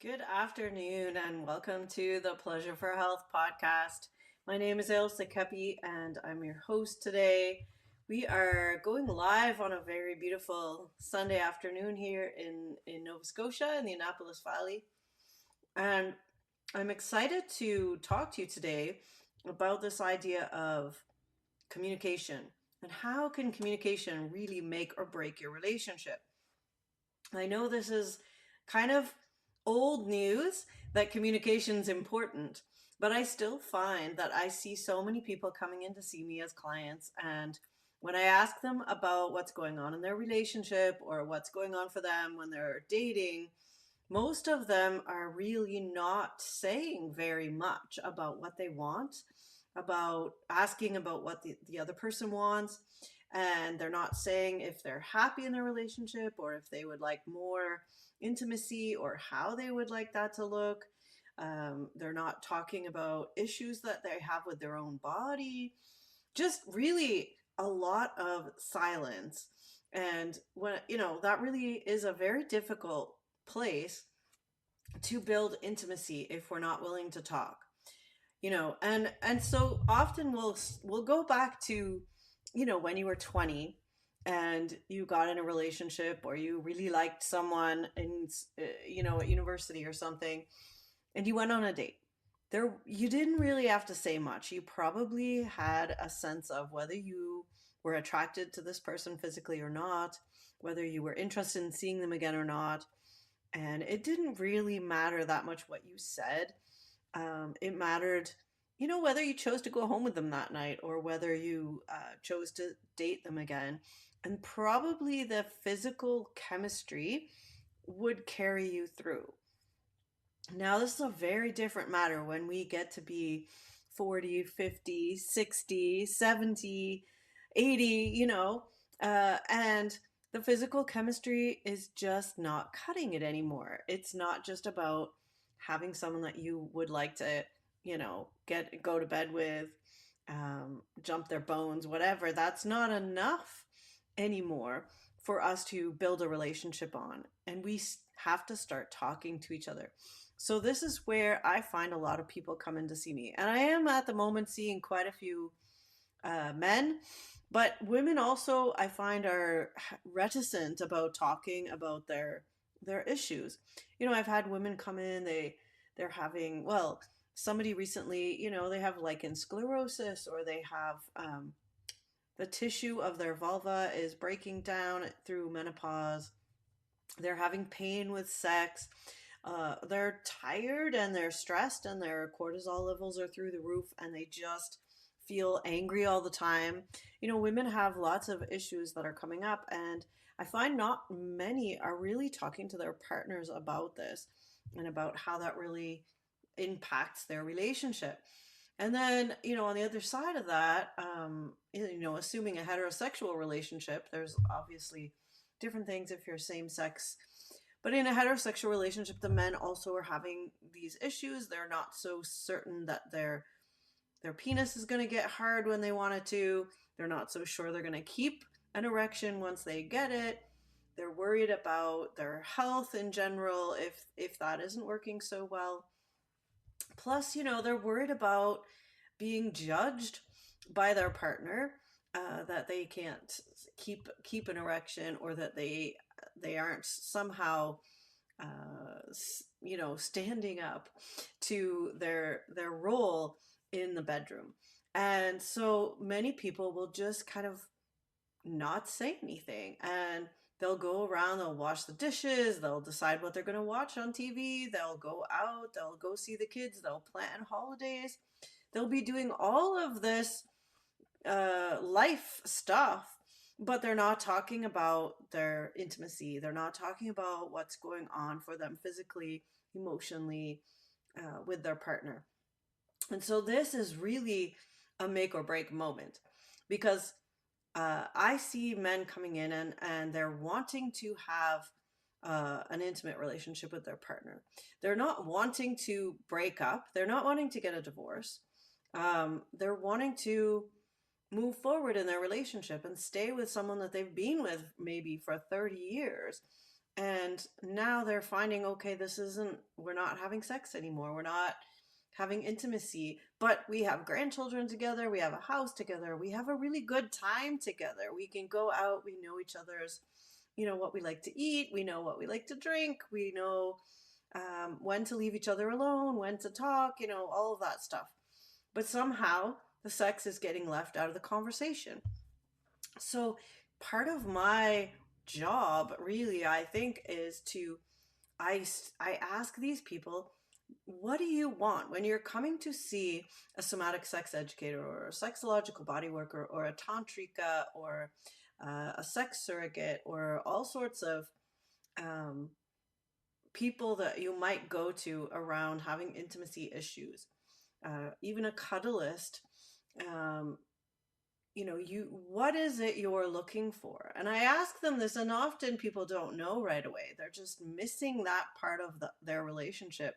Good afternoon and welcome to the Pleasure for Health podcast. My name is Elsa Kepi and I'm your host today. We are going live on a very beautiful Sunday afternoon here in Nova Scotia in the Annapolis Valley. And I'm excited to talk to you today about this idea of communication and how can communication really make or break your relationship. I know this is kind of old news that communication is important, but I still find that I see so many people coming in to see me as clients. And when I ask them about what's going on in their relationship or what's going on for them when they're dating, most of them are really not saying very much about what they want, about asking about what the other person wants. And they're not saying if they're happy in their relationship or if they would like more intimacy or how they would like that to look. They're not talking about issues that they have with their own body. Just really a lot of silence. And that really is a very difficult place to build intimacy if we're not willing to talk. And so often we'll go back to when you were 20 and you got in a relationship or you really liked someone in at university or something, and you went on a date. There you didn't really have to say much. You probably had a sense of whether you were attracted to this person physically or not, whether you were interested in seeing them again or not, and it didn't really matter that much what you said. It mattered, whether you chose to go home with them that night or whether you chose to date them again. And probably the physical chemistry would carry you through. Now, this is a very different matter when we get to be 40, 50, 60, 70, 80, and the physical chemistry is just not cutting it anymore. It's not just about having someone that you would like to, go to bed with, jump their bones, whatever. That's not enough anymore for us to build a relationship on. And we have to start talking to each other. So this is where I find a lot of people come in to see me. And I am at the moment seeing quite a few men, but women also I find are reticent about talking about their issues. I've had women come in, they're having, well, somebody recently, they have lichen sclerosis, or they have the tissue of their vulva is breaking down through menopause. They're having pain with sex. They're tired and they're stressed and their cortisol levels are through the roof and they just feel angry all the time. Women have lots of issues that are coming up, and I find not many are really talking to their partners about this and about how that really impacts their relationship. And then, on the other side of that, assuming a heterosexual relationship, there's obviously different things if you're same sex. But in a heterosexual relationship, the men also are having these issues. They're not so certain that their penis is going to get hard when they want it to. They're not so sure they're going to keep an erection once they get it. They're worried about their health in general if that isn't working so well. Plus, they're worried about being judged by their partner, that they can't keep an erection, or that they aren't somehow standing up to their role in the bedroom. And so many people will just kind of not say anything, and they'll go around, they'll wash the dishes, they'll decide what they're going to watch on TV, they'll go out, they'll go see the kids, they'll plan holidays, they'll be doing all of this life stuff, but they're not talking about their intimacy. They're not talking about what's going on for them physically, emotionally, with their partner. And so this is really a make or break moment, because I see men coming in and they're wanting to have an intimate relationship with their partner. They're not wanting to break up. They're not wanting to get a divorce. They're wanting to move forward in their relationship and stay with someone that they've been with maybe for 30 years. And now they're finding, okay, we're not having sex anymore. We're not having intimacy, but we have grandchildren together. We have a house together. We have a really good time together. We can go out. We know each other's, what we like to eat. We know what we like to drink. We know when to leave each other alone, when to talk, all of that stuff. But somehow the sex is getting left out of the conversation. So part of my job really, I think, is I ask these people, what do you want when you're coming to see a somatic sex educator or a sexological body worker or a tantrika or a sex surrogate or all sorts of um, people that you might go to around having intimacy issues, even a cuddlist. Um, what is it you're looking for? And I ask them this, and often people don't know right away. They're just missing that part of their relationship,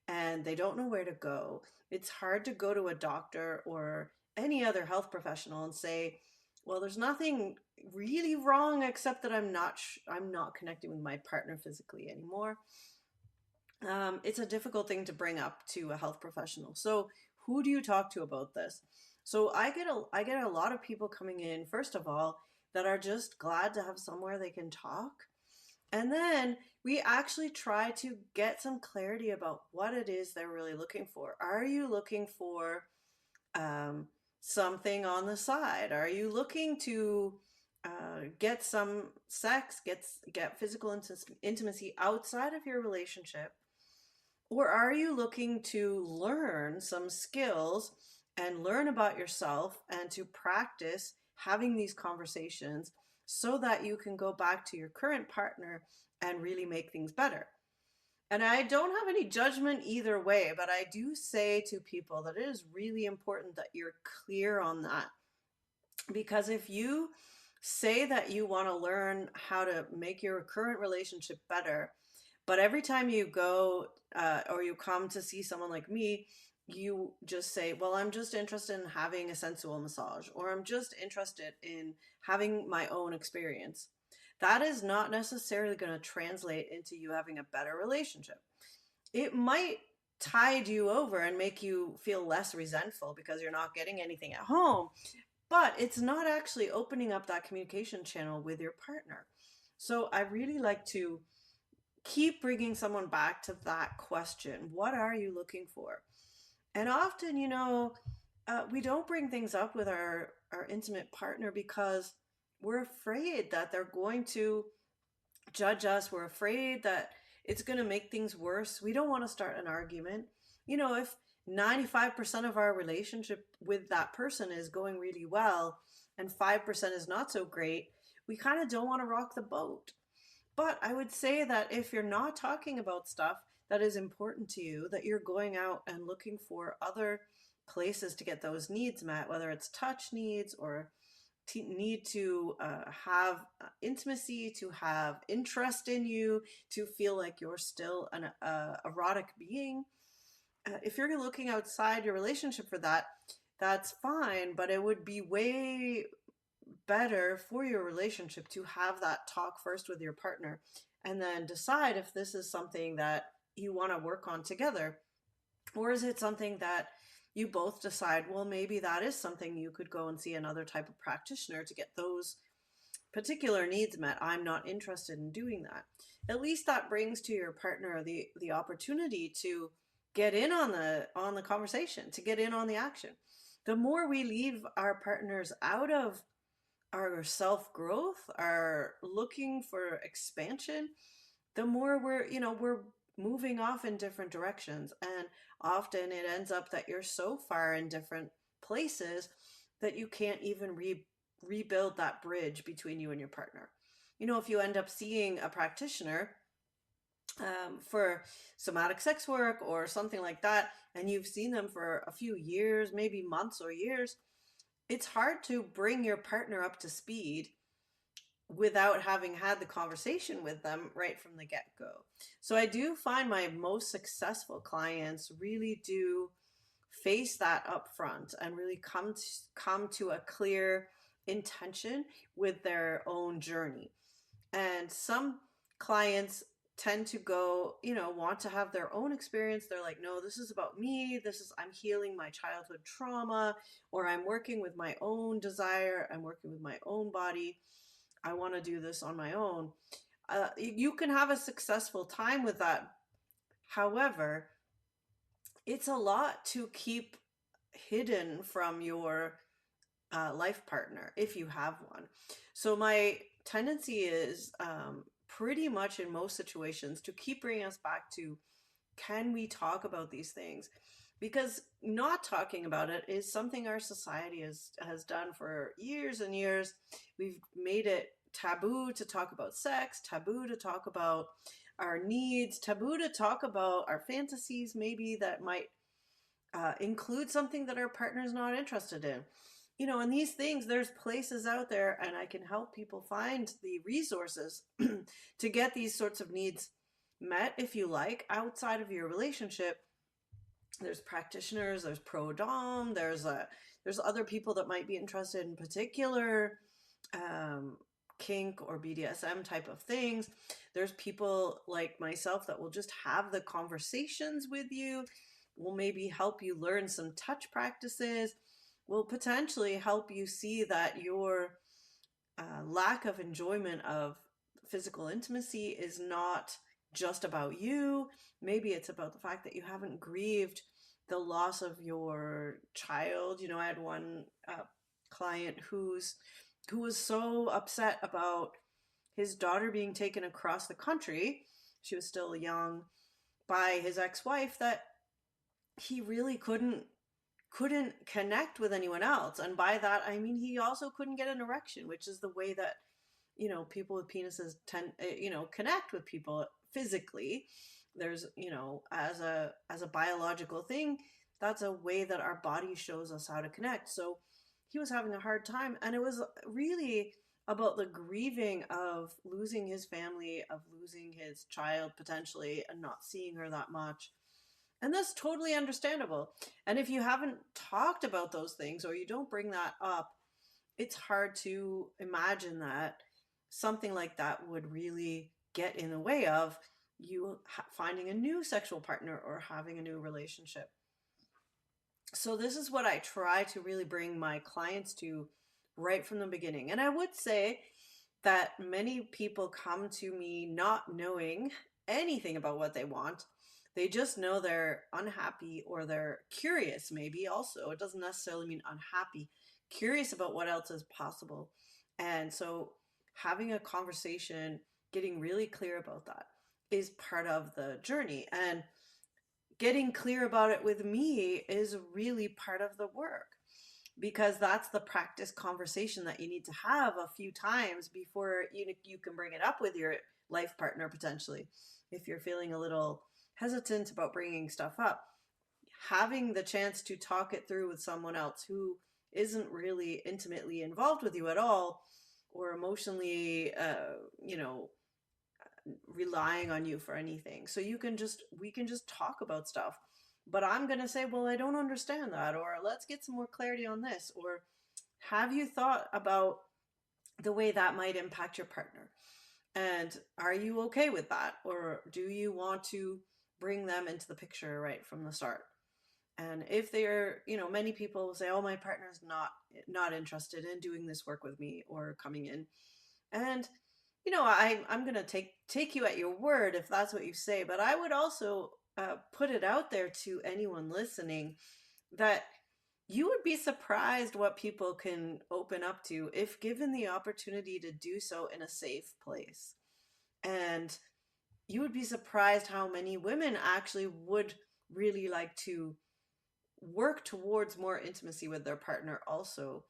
and they don't know where to go. It's hard to go to a doctor or any other health professional and say, well, there's nothing really wrong except that I'm not connecting with my partner physically anymore. It's a difficult thing to bring up to a health professional. So who do you talk to about this? So I get a lot of people coming in, first of all, that are just glad to have somewhere they can talk. And then we actually try to get some clarity about what it is they're really looking for. Are you looking for something on the side? Are you looking to get some sex, get physical intimacy outside of your relationship? Or are you looking to learn some skills and learn about yourself and to practice having these conversations so that you can go back to your current partner and really make things better? And I don't have any judgment either way, but I do say to people that it is really important that you're clear on that. Because if you say that you want to learn how to make your current relationship better, but every time you go or you come to see someone like me, you just say, well, I'm just interested in having a sensual massage, or I'm just interested in having my own experience. That is not necessarily going to translate into you having a better relationship. It might tide you over and make you feel less resentful because you're not getting anything at home, but it's not actually opening up that communication channel with your partner. So I really like to keep bringing someone back to that question. What are you looking for? And often, we don't bring things up with our intimate partner because we're afraid that they're going to judge us. We're afraid that it's going to make things worse. We don't want to start an argument. If 95% of our relationship with that person is going really well and 5% is not so great, we kind of don't want to rock the boat. But I would say that if you're not talking about stuff that is important to you, that you're going out and looking for other places to get those needs met, whether it's touch needs or need to have intimacy, to have interest in you, to feel like you're still an erotic being. If you're looking outside your relationship for that, that's fine, but it would be way better for your relationship to have that talk first with your partner and then decide if this is something that you want to work on together, or is it something that you both decide, well, maybe that is something you could go and see another type of practitioner to get those particular needs met. I'm not interested in doing that. At least that brings to your partner the opportunity to get in on the conversation, to get in on the action. The more we leave our partners out of our self-growth, our looking for expansion, the more we're moving off in different directions. And often it ends up that you're so far in different places that you can't even rebuild that bridge between you and your partner. If you end up seeing a practitioner for somatic sex work or something like that, and you've seen them for a few years, maybe months or years, it's hard to bring your partner up to speed without having had the conversation with them right from the get-go. So I do find my most successful clients really do face that up front and really come to a clear intention with their own journey. And some clients tend to go, want to have their own experience. They're like, no, this is about me. I'm healing my childhood trauma, or I'm working with my own desire. I'm working with my own body. I want to do this on my own. You can have a successful time with that. However, it's a lot to keep hidden from your life partner if you have one. So my tendency is pretty much in most situations to keep bringing us back to, can we talk about these things? Because not talking about it is something our society has done for years and years. We've made it taboo to talk about sex, taboo to talk about our needs, taboo to talk about our fantasies, maybe that might include something that our partner's not interested in. And these things, there's places out there, and I can help people find the resources to get these sorts of needs met, if you like, outside of your relationship. There's practitioners, there's pro dom, there's other people that might be interested in particular kink or BDSM type of things. There's people like myself that will just have the conversations with you, will maybe help you learn some touch practices, will potentially help you see that your lack of enjoyment of physical intimacy is not just about you. Maybe it's about the fact that you haven't grieved the loss of your child. I had one client who was so upset about his daughter being taken across the country. She was still young, by his ex-wife, that he really couldn't connect with anyone else. And by that, I mean, he also couldn't get an erection, which is the way that, people with penises tend, connect with people physically. There's, as a biological thing, that's a way that our body shows us how to connect. So he was having a hard time. And it was really about the grieving of losing his family, of losing his child potentially, and not seeing her that much. And that's totally understandable. And if you haven't talked about those things, or you don't bring that up, it's hard to imagine that something like that would really get in the way of you finding a new sexual partner or having a new relationship. So this is what I try to really bring my clients to right from the beginning. And I would say that many people come to me not knowing anything about what they want. They just know they're unhappy, or they're curious, maybe also. It doesn't necessarily mean unhappy, curious about what else is possible. And so having a conversation, getting really clear about that is part of the journey. And getting clear about it with me is really part of the work, because that's the practice conversation that you need to have a few times before you can bring it up with your life partner potentially. If you're feeling a little hesitant about bringing stuff up, having the chance to talk it through with someone else who isn't really intimately involved with you at all, or emotionally, relying on you for anything. So we can just talk about stuff. But I'm going to say, well, I don't understand that, or let's get some more clarity on this, or have you thought about the way that might impact your partner? And are you okay with that? Or do you want to bring them into the picture right from the start? And if they're, many people will say, oh, my partner's not interested in doing this work with me or coming in. And, I'm going to take you at your word if that's what you say. But I would also put it out there to anyone listening that you would be surprised what people can open up to if given the opportunity to do so in a safe place. And you would be surprised how many women actually would really like to work towards more intimacy with their partner also,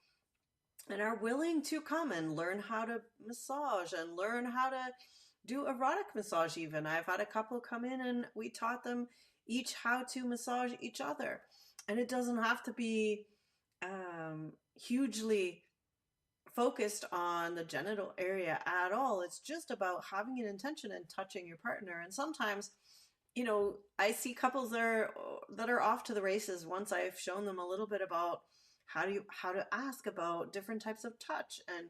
and are willing to come and learn how to massage and learn how to do erotic massage even. I've had a couple come in and we taught them each how to massage each other. And it doesn't have to be hugely focused on the genital area at all. It's just about having an intention and touching your partner. And sometimes, I see couples that are off to the races once I've shown them a little bit about how to ask about different types of touch, and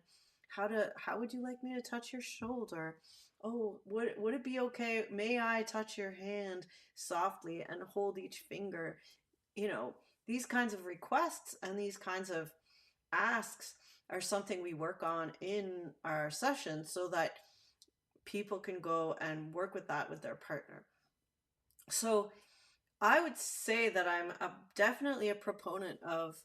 how would you like me to touch your shoulder? Oh, would it be okay? May I touch your hand softly and hold each finger? You know, these kinds of requests and these kinds of asks are something we work on in our sessions so that people can go and work with that with their partner. So I would say that definitely a proponent of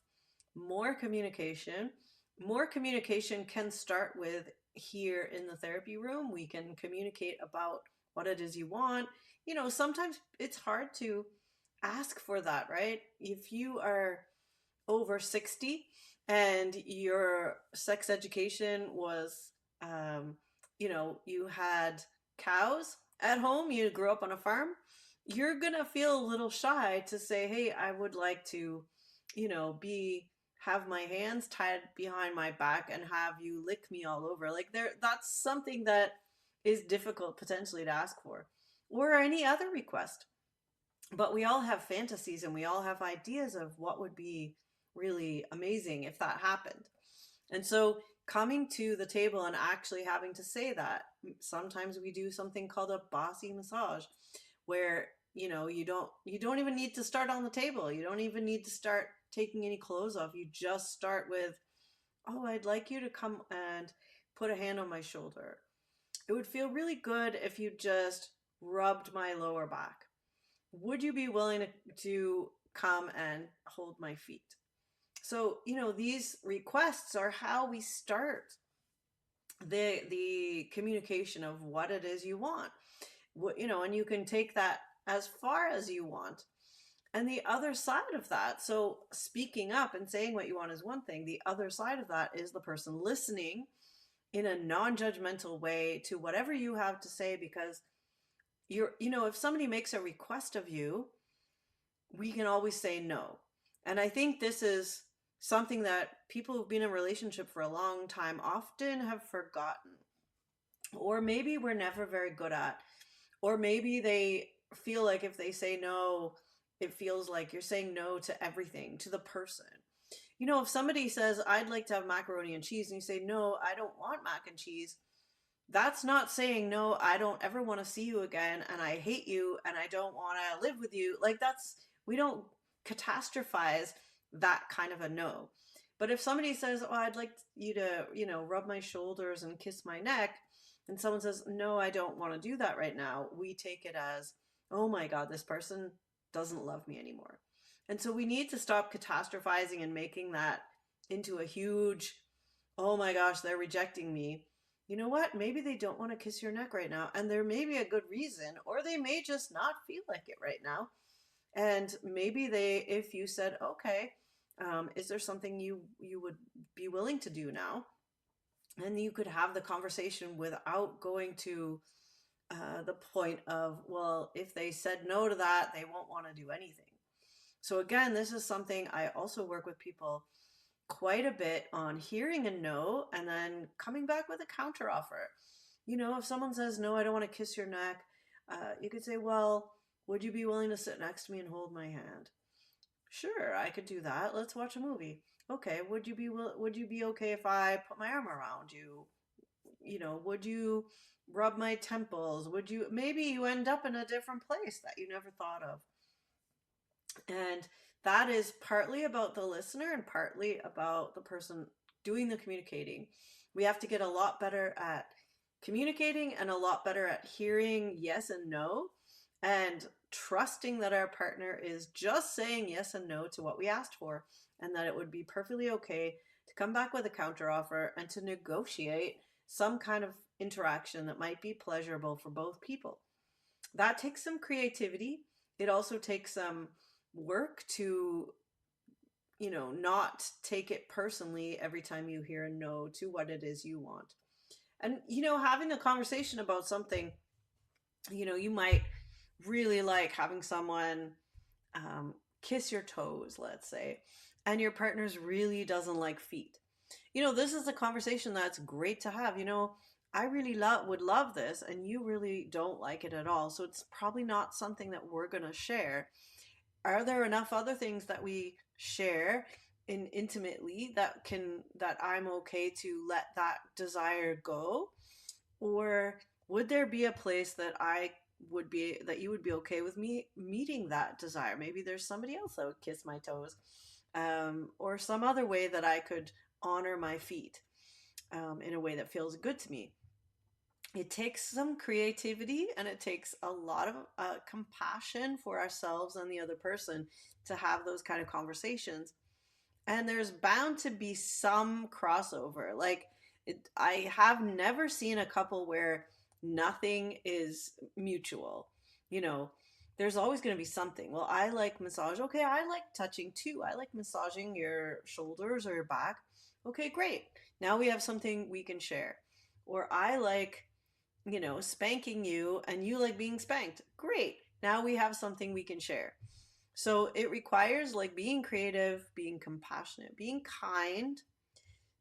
more communication. More communication can start with here in the therapy room. We can communicate about what it is you want. Sometimes it's hard to ask for that, right? If you are over 60 and your sex education was, you had cows at home, you grew up on a farm, you're gonna feel a little shy to say, hey, I would like to, be have my hands tied behind my back and have you lick me all over. Like that's something that is difficult potentially to ask for. Or any other request. But we all have fantasies and we all have ideas of what would be really amazing if that happened. And so coming to the table and actually having to say that, sometimes we do something called a bossy massage where you don't even need to start on the table. You don't even need to start taking any clothes off. You just start with, oh, I'd like you to come and put a hand on my shoulder. It would feel really good if you just rubbed my lower back. Would you be willing to come and hold my feet? So, these requests are how we start the communication of what it is you want. And you can take that as far as you want. And the other side of that, so speaking up and saying what you want is one thing. The other side of that is the person listening in a non-judgmental way to whatever you have to say, because if somebody makes a request of you, we can always say no. And I think this is something that people who've been in a relationship for a long time often have forgotten. Or maybe we're never very good at. Or maybe they feel like if they say no, it feels like you're saying no to everything, to the person. If somebody says, I'd like to have macaroni and cheese, and you say, no, I don't want mac and cheese, that's not saying, no, I don't ever want to see you again, and I hate you, and I don't want to live with you. Like, we don't catastrophize that kind of a no. But if somebody says, oh, I'd like you to, rub my shoulders and kiss my neck, and someone says, no, I don't want to do that right now, we take it as, oh my God, this person doesn't love me anymore. And so we need to stop catastrophizing and making that into a huge, oh my gosh, they're rejecting me. You know what? Maybe they don't want to kiss your neck right now, and there may be a good reason, or they may just not feel like it right now. And maybe if you said, okay, is there something you would be willing to do now? And you could have the conversation without going to the point of, well, if they said no to that, they won't want to do anything. So again, this is something I also work with people quite a bit on, hearing a no and then coming back with a counter offer. If someone says, no, I don't want to kiss your neck, you could say, well, would you be willing to sit next to me and hold my hand? Sure, I could do that. Let's watch a movie. Okay, would you be okay if I put my arm around you? Would you rub my temples? Maybe you end up in a different place that you never thought of. And that is partly about the listener and partly about the person doing the communicating. We have to get a lot better at communicating and a lot better at hearing yes and no, and trusting that our partner is just saying yes and no to what we asked for, and that it would be perfectly okay to come back with a counteroffer and to negotiate some kind of interaction that might be pleasurable for both people. That takes some creativity. It also takes some work to, not take it personally every time you hear a no to what it is you want. And, having a conversation about something, you might really like having someone kiss your toes, let's say, and your partner's really doesn't like feet. This is a conversation that's great to have. I really would love this, and you really don't like it at all. So it's probably not something that we're going to share. Are there enough other things that we share intimately that I'm okay to let that desire go? Or would there be a place that you would be okay with me meeting that desire? Maybe there's somebody else that would kiss my toes, or some other way that I could honor my feet, in a way that feels good to me. It takes some creativity and it takes a lot of compassion for ourselves and the other person to have those kind of conversations. And there's bound to be some crossover. Like, I have never seen a couple where nothing is mutual. You know, there's always going to be something. Well, I like massage. Okay, I like touching too. I like massaging your shoulders or your back. Okay, great. Now we have something we can share. Or I like, spanking you and you like being spanked. Great. Now we have something we can share. So it requires like being creative, being compassionate, being kind,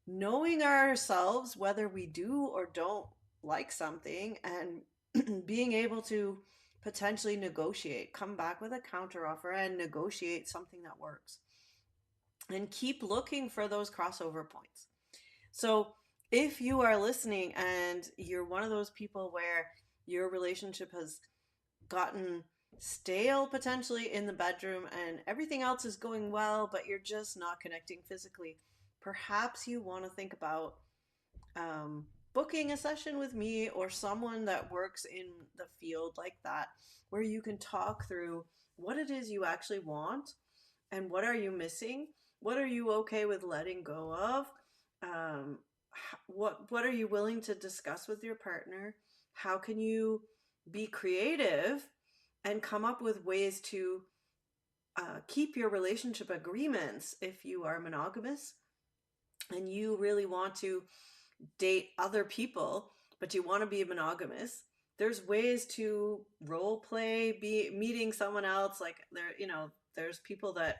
knowing ourselves whether we do or don't like something, and being able to potentially negotiate, come back with a counteroffer and negotiate something that works. And keep looking for those crossover points. So if you are listening and you're one of those people where your relationship has gotten stale potentially in the bedroom and everything else is going well, but you're just not connecting physically, perhaps you want to think about booking a session with me or someone that works in the field like that, where you can talk through what it is you actually want and what are you missing, what are you okay with letting go of, um, what are you willing to discuss with your partner, how can you be creative and come up with ways to keep your relationship agreements if you are monogamous and you really want to date other people, but you want to be monogamous. There's ways to role play, be meeting someone else. Like there's people that,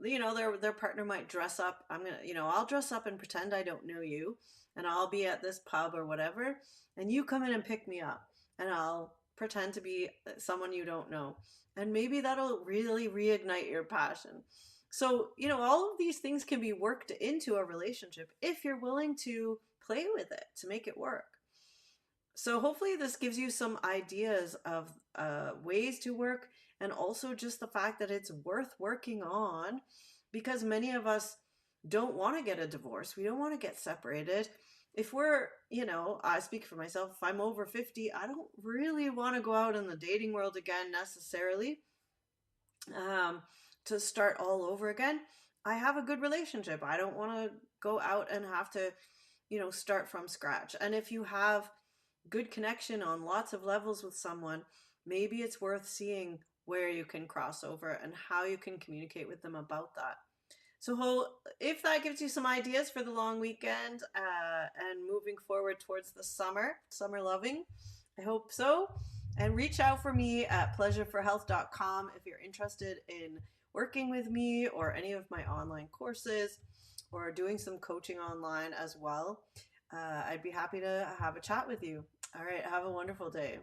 their partner might dress up. I'll dress up and pretend I don't know you, and I'll be at this pub or whatever, and you come in and pick me up, and I'll pretend to be someone you don't know. And maybe that'll really reignite your passion. So, all of these things can be worked into a relationship if you're willing to play with it to make it work. So, hopefully, this gives you some ideas of ways to work, and also just the fact that it's worth working on, because many of us don't want to get a divorce. We don't want to get separated. If we're, I speak for myself, if I'm over 50, I don't really want to go out in the dating world again necessarily, to start all over again. I have a good relationship. I don't want to go out and have to, start from scratch. And if you have good connection on lots of levels with someone, maybe it's worth seeing where you can cross over and how you can communicate with them about that. So if that gives you some ideas for the long weekend, and moving forward towards the summer loving, I hope so. And reach out for me at pleasureforhealth.com if you're interested in working with me or any of my online courses or doing some coaching online as well. I'd be happy to have a chat with you. All right, have a wonderful day.